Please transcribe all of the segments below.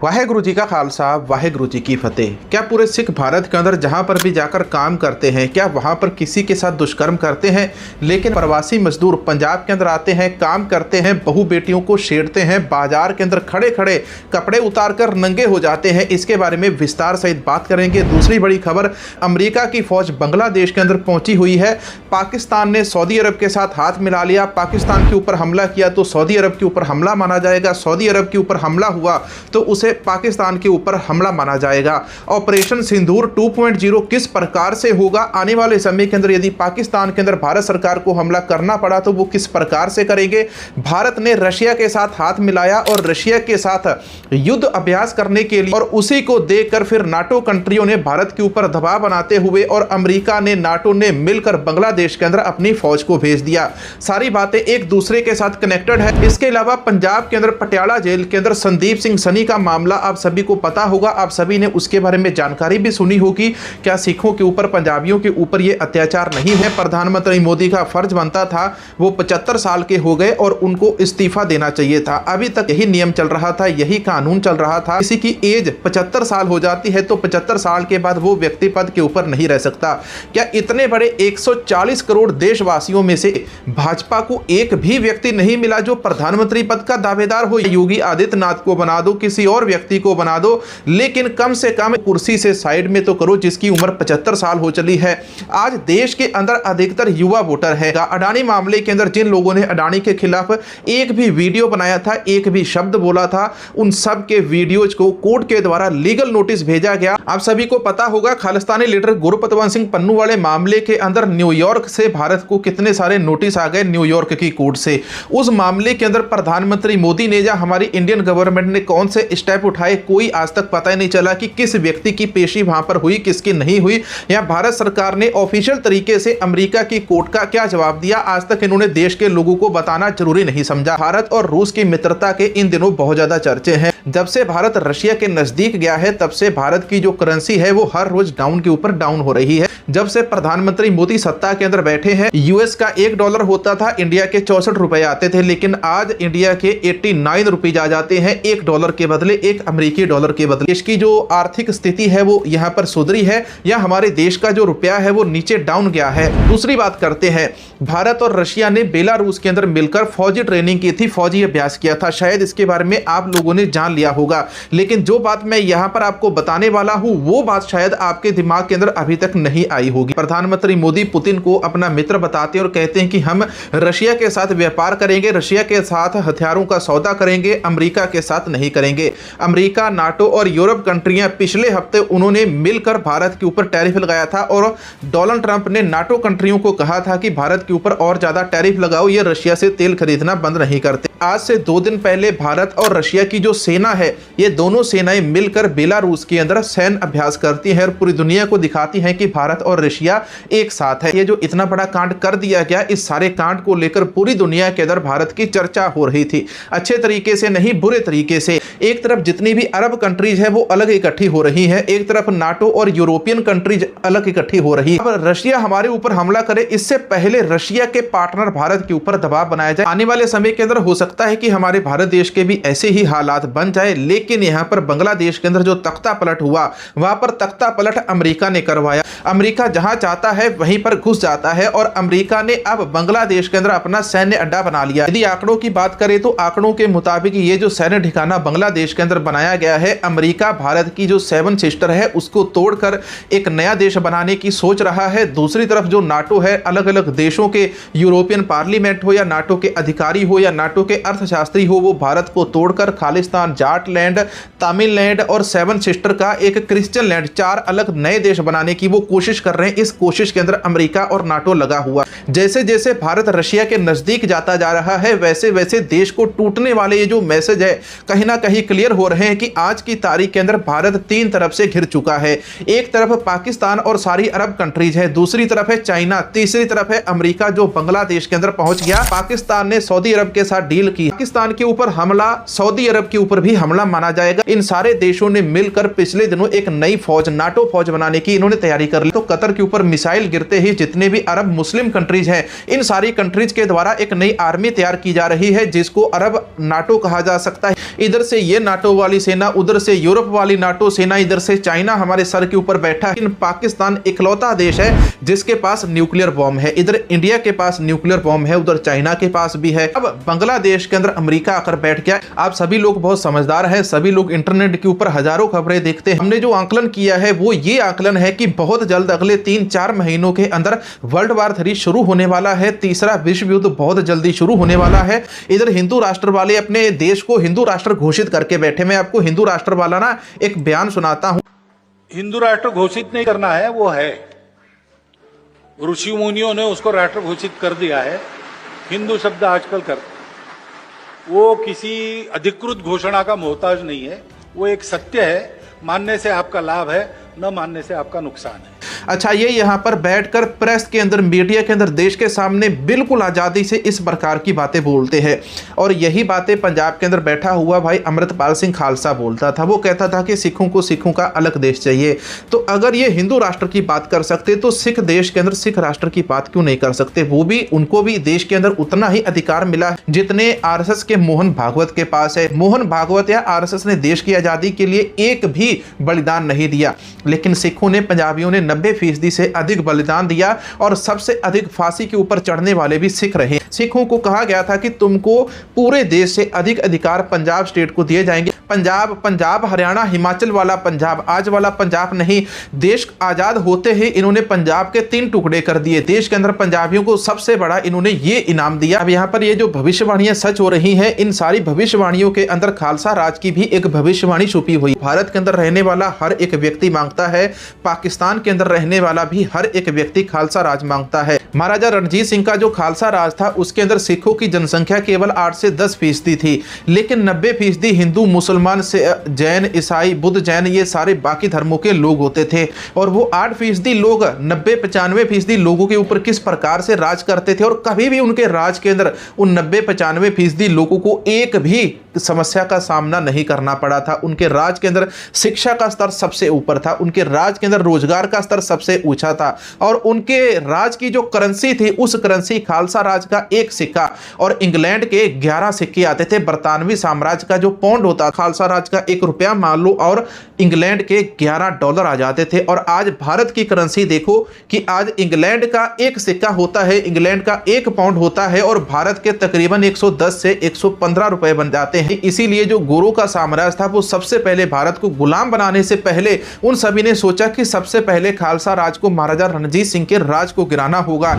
वाहेगुरु जी का खालसा, वाहेगुरु जी की फतेह। क्या पूरे सिख भारत के अंदर जहां पर भी जाकर काम करते हैं, क्या वहां पर किसी के साथ दुष्कर्म करते हैं? लेकिन प्रवासी मजदूर पंजाब के अंदर आते हैं, काम करते हैं, बहू बेटियों को छेड़ते हैं, बाजार के अंदर खड़े खड़े कपड़े उतारकर नंगे हो जाते हैं। इसके बारे में विस्तार सहित बात करेंगे। दूसरी बड़ी खबर, अमेरिका की फौज बांग्लादेश के अंदर पहुंची हुई है। पाकिस्तान ने सऊदी अरब के साथ हाथ मिला लिया। पाकिस्तान के ऊपर हमला किया तो सऊदी अरब के ऊपर हमला माना जाएगा। सऊदी अरब के ऊपर हमला हुआ तो उसे पाकिस्तान के ऊपर हमला माना जाएगा। ऑपरेशन सिंदूर 2.0 किस प्रकार से होगा आने वाले समय के अंदर? यदि पाकिस्तान के अंदर भारत सरकार को हमला करना पड़ा तो वो किस प्रकार से करेंगे? भारत ने रशिया के साथ हाथ मिलाया और रशिया के साथ युद्ध अभ्यास करने के लिए, और उसी को देखकर फिर नाटो कंट्रियों ने भारत के ऊपर दबाव बनाते हुए और अमेरिका ने, नाटो ने मिलकर बांग्लादेश के अंदर अपनी फौज को भेज दिया। सारी बातें एक दूसरे के साथ कनेक्टेड है। इसके अलावा पंजाब के अंदर पटियाला जेल के अंदर संदीप सिंह सनी का मामला आप सभी को पता होगा, आप सभी ने उसके बारे में जानकारी भी सुनी होगी। क्या सिखों के ऊपर, पंजाबियों के ऊपर ये अत्याचार नहीं है? प्रधानमंत्री मोदी का फर्ज बनता था, वो 75 साल के हो गए और उनको इस्तीफा देना चाहिए था। अभी तक यही नियम चल रहा था, यही कानून चल रहा था। किसी की एज 75 साल हो जाती है तो 75 साल के बाद वो व्यक्ति पद के ऊपर नहीं रह सकता। क्या इतने बड़े 140 करोड़ देशवासियों में से भाजपा को एक भी व्यक्ति नहीं मिला जो प्रधानमंत्री पद का दावेदार हो? योगी आदित्यनाथ को बना दो, किसी और व्यक्ति को बना दो, लेकिन कम से कम कुर्सी से साइड में तो करो जिसकी उम्र 75 साल हो चली है। आज देश के अंदर अधिकतर युवा वोटर है। अडानी मामले के अंदर जिन लोगों ने अडानी के खिलाफ एक भी वीडियो बनाया था, एक भी शब्द बोला था, उन सब के वीडियोज को कोर्ट के द्वारा लीगल नोटिस भेजा गया। आप सभी को पता होगा खालिस्तानी लीडर गुरपतवंत सिंह पन्नू वाले मामले के अंदर न्यूयॉर्क से भारत को कितने सारे नोटिस आ गए, न्यूयॉर्क की कोर्ट से। उस मामले के अंदर प्रधानमंत्री मोदी ने या हमारी इंडियन गवर्नमेंट ने कौन से स्टेप उठाए, कोई आज तक पता ही नहीं चला कि किस व्यक्ति की पेशी वहां पर हुई, किसकी नहीं हुई। या भारत सरकार ने ऑफिशियल तरीके से अमेरिका की कोर्ट का क्या जवाब दिया, आज तक इन्होंने देश के लोगों को बताना जरूरी नहीं समझा। भारत और रूस की मित्रता के इन दिनों बहुत ज्यादा चर्चे हैं। जब से भारत रशिया के नजदीक गया है तब से भारत की जो करेंसी है वो हर रोज डाउन के ऊपर डाउन हो रही है। जब से प्रधानमंत्री मोदी सत्ता के अंदर बैठे हैं, यूएस का $1 होता था, इंडिया के 64 रुपए आते थे, लेकिन आज इंडिया के 89 रुपीज आ जाते हैं $1 के बदले, एक अमेरिकी डॉलर के बदले। देश की जो आर्थिक स्थिति है वो यहाँ पर सुधरी है या हमारे देश का जो रुपया है वो नीचे डाउन गया है? दूसरी बात करते हैं, भारत और रशिया ने बेलारूस के अंदर मिलकर फौजी ट्रेनिंग की थी, फौजी अभ्यास किया था। शायद इसके बारे में आप लोगों ने जान लिया होगा, लेकिन जो बात मैं यहाँ पर आपको बताने वाला हूँ वो बात शायद आपके दिमाग के अंदर अभी तक नहीं आई होगी। प्रधानमंत्री मोदी पुतिन को अपना मित्र बताते हैं और कहते हैं कि हम रशिया के साथ व्यापार करेंगे, रशिया के साथ हथियारों का सौदा करेंगे, अमेरिका के साथ नहीं करेंगे। अमेरिका, नाटो और यूरोप कंट्रियां पिछले हफ्ते उन्होंने मिलकर भारत के ऊपर टैरिफ लगाया था और डोनाल्ड ट्रंप ने नाटो कंट्रियों को कहा था कि भारत के ऊपर और ज्यादा टैरिफ लगाओ, ये रशिया से तेल खरीदना बंद नहीं करते। आज से 2 दिन पहले भारत और रशिया की जो सेना है, ये दोनों सेनाएं मिलकर बेलारूस के अंदर सैन्य अभ्यास करती हैं और पूरी दुनिया को दिखाती हैं कि भारत और रशिया एक साथ है। ये जो इतना बड़ा कांड कर दिया गया, इस सारे कांड को लेकर पूरी दुनिया के अंदर भारत की चर्चा हो रही थी, अच्छे तरीके से नहीं, बुरे तरीके से। एक तरफ जितनी भी अरब कंट्रीज है वो अलग इकट्ठी हो रही है, एक तरफ नाटो और यूरोपियन कंट्रीज अलग इकट्ठी हो रही है। अब रशिया हमारे ऊपर हमला करे, इससे पहले रशिया के पार्टनर भारत के ऊपर दबाव बनाया जाए। आने वाले समय के अंदर हो सकता है कि हमारे भारत देश के भी ऐसे ही हालात बन जाए, लेकिन यहां पर बांग्लादेश के अंदर जो तख्ता पलट हुआ, वहां पर तख्ता पलट अमेरिका ने करवाया। अमेरिका जहां चाहता है वहीं पर घुस जाता है और अमेरिका ने अब बांग्लादेश के अंदर अपना सैन्य अड्डा बना लिया। यदि आंकड़ों की बात करें तो आंकड़ों के मुताबिक ये जो सैन्य ठिकाना बांग्लादेश के अंदर बनाया गया है, अमेरिका भारत की जो 7 सिस्टर है उसको तोड़कर एक नया देश बनाने की सोच रहा है। दूसरी तरफ जो नाटो है, अलग अलग देशों के यूरोपियन पार्लियामेंट हो या नाटो के अधिकारी हो या नाटो के अर्थशास्त्री हो, वो भारत को तोड़कर खालिस्तान, जाट लैंड, तमिललैंड और 7 सिस्टर का एक क्रिश्चियन लैंड, 4 अलग नए देश बनाने की वो कोशिश कर रहे हैं। इस कोशिश के अंदर अमेरिका और नाटो लगा हुआ। जैसे जैसे भारत रशिया के नजदीक जाता जा रहा है, वैसे वैसे देश को टूटने वाले ये जो मैसेज है कहीं ना कहीं क्लियर हो रहे हैं कि आज की तारीख के अंदर भारत 3 तरफ से घिर चुका है। एक तरफ पाकिस्तान और सारी अरब कंट्रीज है, दूसरी तरफ है चाइना, तीसरी तरफ है अमेरिका जो बांग्लादेश के अंदर पहुंच गया। पाकिस्तान ने सऊदी अरब के साथ डील की, पाकिस्तान के ऊपर हमला सऊदी अरब के ऊपर भी हमला माना जाएगा। इन सारे देशों ने मिलकर पिछले दिनों एक नई फौज, नाटो फौज बनाने की इन्होंने तैयारी कर ली। तो कतर के ऊपर मिसाइल गिरते ही जितने भी अरब मुस्लिम कंट्रीज हैं, इन सारी कंट्रीज के द्वारा एक नई आर्मी तैयार की जा रही है, जिसको अरब नाटो कहा जा सकता है। इधर से ये नाटो वाली सेना, उधर से यूरोप वाली नाटो सेना, इधर से चाइना हमारे सर के ऊपर बैठा है। पाकिस्तान इकलौता देश है जिसके पास न्यूक्लियर बॉम्ब है। इधर इंडिया के पास न्यूक्लियर बॉम्ब है, उधर चाइना के पास भी है। अब बांग्लादेश के अंदर अमेरिका आकर बैठ गया। आप सभी लोग बहुत समझदार हैं, सभी लोग इंटरनेट के ऊपर हजारों खबरें देखते हैं। हमने जो आंकलन किया है वो ये आंकलन है कि बहुत जल्द अगले 3-4 महीनों के अंदर वर्ल्ड वार 3 शुरू होने वाला है। तीसरा विश्व युद्ध बहुत जल्दी शुरू होने वाला है। इधर हिंदू राष्ट्र वाले अपने देश को हिंदू राष्ट्र घोषित करके बैठे। मैं आपको हिंदू राष्ट्र वाला ना एक बयान सुनाता हूं। हिंदू राष्ट्र घोषित नहीं करना है, वो है, ऋषि मुनियों ने उसको राष्ट्र घोषित कर दिया है। हिंदू शब्द आजकल कर, वो किसी अधिकृत घोषणा का मोहताज नहीं है, वो एक सत्य है। मानने से आपका लाभ है, न मानने से आपका नुकसान है। अच्छा, ये यहाँ पर बैठकर प्रेस के अंदर, मीडिया के अंदर, देश के सामने बिल्कुल आज़ादी से इस प्रकार की बातें बोलते हैं। और यही बातें पंजाब के अंदर बैठा हुआ भाई अमृतपाल सिंह खालसा बोलता था। वो कहता था कि सिखों को सिखों का अलग देश चाहिए। तो अगर ये हिंदू राष्ट्र की बात कर सकते तो सिख देश के अंदर सिख राष्ट्र की बात क्यों नहीं कर सकते? वो भी, उनको भी देश के अंदर उतना ही अधिकार मिला जितने आरएसएस के मोहन भागवत के पास है। मोहन भागवत या आरएसएस ने देश की आज़ादी के लिए एक भी बलिदान नहीं दिया, लेकिन सिखों ने, पंजाबियों ने 90% से अधिक बलिदान दिया। और सबसे अधिक फांसी के ऊपर चढ़ने वाले भी सिख रहे। सिखों को कहा गया था कि तुमको पूरे देश से अधिक अधिकार पंजाब स्टेट को दिए जाएंगे। पंजाब, हरियाणा, हिमाचल वाला पंजाब, आज वाला पंजाब नहीं। देश आजाद होते ही इन्होंने पंजाब के 3 टुकड़े कर दिए। देश के अंदर पंजाबियों को सबसे बड़ा इन्होंने ये इनाम दिया। अब यहाँ पर ये जो भविष्यवाणियां सच हो रही हैं, इन सारी भविष्यवाणियों के अंदर खालसा राज की भी एक भविष्यवाणी छुपी हुई। भारत के अंदर रहने वाला हर एक व्यक्ति मांगता है, पाकिस्तान के अंदर रहने वाला भी हर एक व्यक्ति खालसा राज मांगता है। महाराजा रणजीत सिंह का जो खालसा राज था उसके अंदर सिखों की जनसंख्या केवल 8 से 10% थी, लेकिन 90% हिंदू, मुसलमान, से जैन, ईसाई, बुद्ध, जैन, ये सारे बाकी धर्मों के लोग होते थे। और वो 8% लोग 90-95% लोगों के ऊपर किस प्रकार से राज करते थे। और कभी भी उनके राज के अंदर उन 90-95% लोगों को एक भी समस्या का सामना नहीं करना पड़ा था। उनके राज के अंदर शिक्षा का स्तर सबसे ऊपर था, उनके राज के अंदर रोजगार का स्तर सबसे ऊंचा था। और उनके राज की जो करेंसी थी, उस करेंसी खालसा राज का 1 सिक्का और इंग्लैंड के 11 सिक्के आते थे। बरतानवी साम्राज्य का जो पौंड होता, खालसा राज का 1 रुपया मान लो, और इंग्लैंड के $11 आ जाते थे। और आज भारत की करेंसी देखो कि आज इंग्लैंड का 1 सिक्का होता है, इंग्लैंड का 1 पाउंड होता है, और भारत के तकरीबन 110 से 115 रुपए बन जाते हैं। इसीलिए जो गोरों का साम्राज्य था वो सबसे पहले भारत को गुलाम बनाने से पहले उन सभी ने सोचा कि सबसे पहले खालसा राज को, महाराजा रणजीत सिंह के राज को गिराना होगा।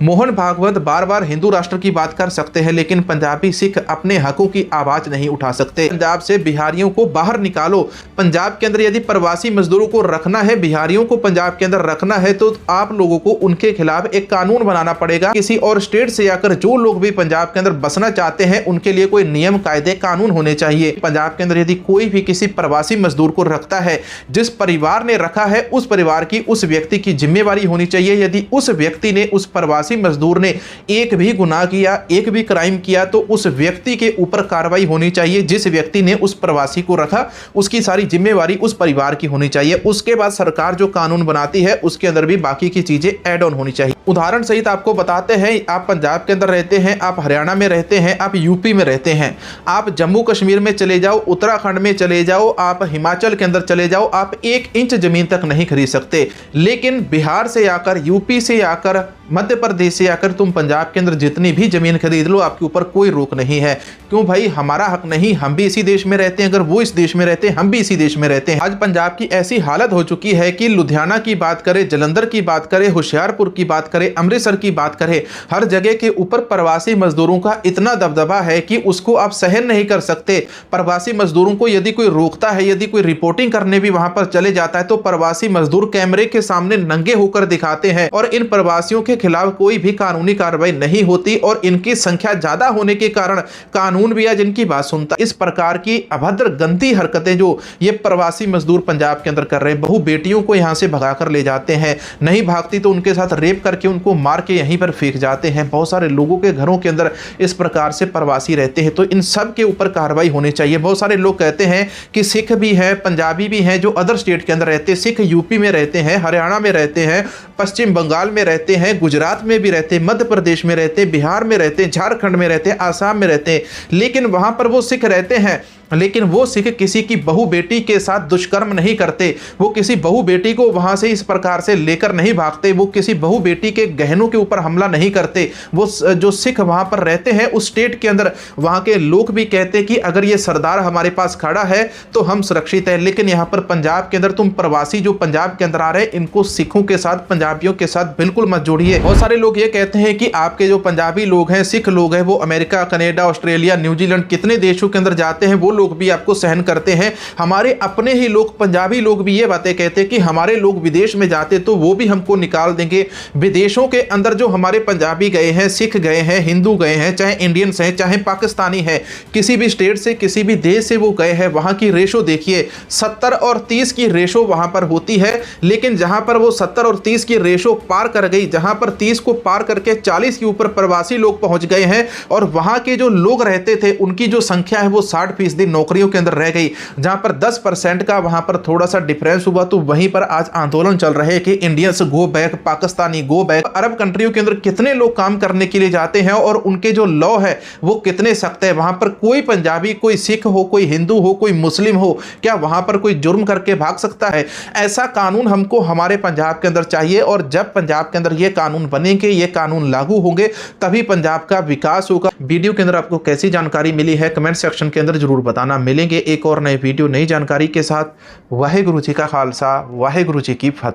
मोहन भागवत बार बार हिंदू राष्ट्र की बात कर सकते हैं, लेकिन पंजाबी सिख अपने हकों की आवाज नहीं उठा सकते। पंजाब से बिहारियों को बाहर निकालो। पंजाब के अंदर यदि प्रवासी मजदूरों को रखना है, बिहारियों को पंजाब के अंदर रखना है, तो आप लोगों को उनके खिलाफ एक कानून बनाना पड़ेगा। किसी और स्टेट से आकर जो लोग भी पंजाब के अंदर बसना चाहते हैं, उनके लिए कोई नियम, कायदे, कानून होने चाहिए। पंजाब के अंदर यदि कोई भी किसी प्रवासी मजदूर को रखता है, जिस परिवार ने रखा है उस परिवार की, उस व्यक्ति की जिम्मेवारी होनी चाहिए। यदि उस व्यक्ति ने, उस प्रवासी मजदूर ने एक भी गुनाह किया, एक भी क्राइम किया, तो उस व्यक्ति के ऊपर कार्रवाई होनी चाहिए। जिस व्यक्ति ने उस प्रवासी को रखा उसकी सारी जिम्मेवारी उस परिवार की होनी चाहिए। उसके बाद सरकार जो कानून बनाती है उसके अंदर भी बाकी की चीजें ऐड ऑन होनी चाहिए। उदाहरण सहित आपको बताते हैं, आप पंजाब के अंदर रहते हैं, आप हरियाणा में रहते हैं, आप यूपी में रहते हैं, आप जम्मू कश्मीर में चले जाओ, उत्तराखंड में चले जाओ, आप हिमाचल के अंदर चले जाओ, आप 1 इंच जमीन तक नहीं खरीद सकते। लेकिन बिहार से आकर, यूपी से आकर, मध्य प्रदेश से आकर तुम पंजाब के अंदर जितनी भी जमीन खरीद लो, आपके ऊपर कोई रोक नहीं है। क्यों भाई? हमारा हक नहीं, हम भी इसी देश में रहते हैं। अगर वो इस देश में रहते हैं, हम भी इसी देश में रहते हैं। आज पंजाब की ऐसी हालत हो चुकी है कि लुधियाना की बात करें, जलंधर की बात करें, होशियारपुर की बात करें, अमृतसर की बात करें, हर जगह के ऊपर प्रवासी मजदूरों का इतना दबदबा है कि उसको आप सहन नहीं कर सकते। प्रवासी मजदूरों को यदि कोई रोकता है, यदि कोई रिपोर्टिंग करने भी वहां पर चले जाता है, तो प्रवासी मजदूर कैमरे के सामने नंगे होकर दिखाते हैं और इन प्रवासियों के खिलाफ कोई भी कानूनी कार्रवाई नहीं होती। और इनकी संख्या ज्यादा होने के कारण कानून भी आज इनकी बात सुनता। इस प्रकार की अभद्र, गंदी हरकतें जो ये प्रवासी मजदूर पंजाब के अंदर कर रहे हैं, बहु बेटियों को यहां से भगाकर ले जाते हैं, नहीं भागती तो उनके साथ रेप करके उनको मार के यहीं पर फेंक जाते हैं। बहुत सारे लोगों के घरों के अंदर इस प्रकार से प्रवासी रहते हैं। तो इन सब के ऊपर कार्रवाई होनी चाहिए। बहुत सारे लोग कहते हैं कि सिख भी हैं, पंजाबी भी हैं जो अदर स्टेट के अंदर रहते हैं। सिख यूपी में रहते हैं, हरियाणा में रहते हैं, पश्चिम बंगाल में रहते हैं, गुजरात में भी रहते हैं, मध्य प्रदेश में रहते हैं, बिहार में रहते हैं, झारखंड में रहते हैं, आसाम में रहते हैं, लेकिन वहां पर वो सिख रहते हैं, लेकिन वो सिख किसी की बहू बेटी के साथ दुष्कर्म नहीं करते। वो किसी बहू बेटी को वहां से इस प्रकार से लेकर नहीं भागते। वो किसी बहू बेटी के गहनों के ऊपर हमला नहीं करते। वो जो सिख वहां पर रहते हैं उस स्टेट के अंदर, वहां के लोग भी कहते हैं कि अगर ये सरदार हमारे पास खड़ा है तो हम सुरक्षित है। लेकिन यहां पर पंजाब के अंदर तुम प्रवासी जो पंजाब के अंदर आ रहे हैं, इनको सिखों के साथ, पंजाबियों के साथ बिल्कुल मत जोड़िए। बहुत सारे लोग ये कहते हैं कि आपके जो पंजाबी लोग हैं, सिख लोग हैं, वो अमेरिका, कनाडा, ऑस्ट्रेलिया, न्यूजीलैंड कितने देशों के अंदर जाते हैं, वो लोग भी आपको सहन करते हैं। हमारे अपने ही लोग, पंजाबी लोग भी ये बातें कहते हैं कि हमारे लोग विदेश में जाते तो वो भी हमको निकाल देंगे। विदेशों के अंदर जो हमारे पंजाबी गए हैं, सिख गए हैं, हिंदू गए हैं, चाहे इंडियंस हैं, चाहे पाकिस्तानी है, किसी भी स्टेट से, किसी भी देश से वो गए हैं, वहां की रेशो देखिए, 70 और 30 की रेशो वहां पर होती है। लेकिन जहां पर वो 70 और 30 की रेशो पार कर गई, जहां पर 30 को पार करके 40 के ऊपर प्रवासी लोग पहुंच गए हैं, और वहां के जो लोग रहते थे उनकी जो संख्या है वो 60% नौकरियों के अंदर रह गई। जहां पर 10% का वहां पर थोड़ा सा डिफरेंस हुआ, तो वहीं पर आज आंदोलन चल रहे हैं कि Indians go back, Pakistani go back. अरब कंट्रियों के अंदर कितने लोग काम करने के लिए जाते हैं और उनके जो लॉ है वो कितने सख्त है। वहां पर कोई पंजाबी, कोई सिख हो, कोई हिंदू हो, कोई मुस्लिम हो, क्या वहां पर कोई जुर्म करके भाग सकता है? ऐसा कानून हमको हमारे पंजाब के अंदर चाहिए, और जब पंजाब के अंदर ये कानून बनेंगे, ये कानून लागू होंगे, तभी पंजाब का विकास होगा। वीडियो के अंदर आपको कैसी जानकारी मिली है कमेंट सेक्शन के अंदर जरूर बताना। मिलेंगे एक और नए वीडियो, नई जानकारी के साथ। वाहेगुरु जी का खालसा, वाहेगुरु जी की फतेह।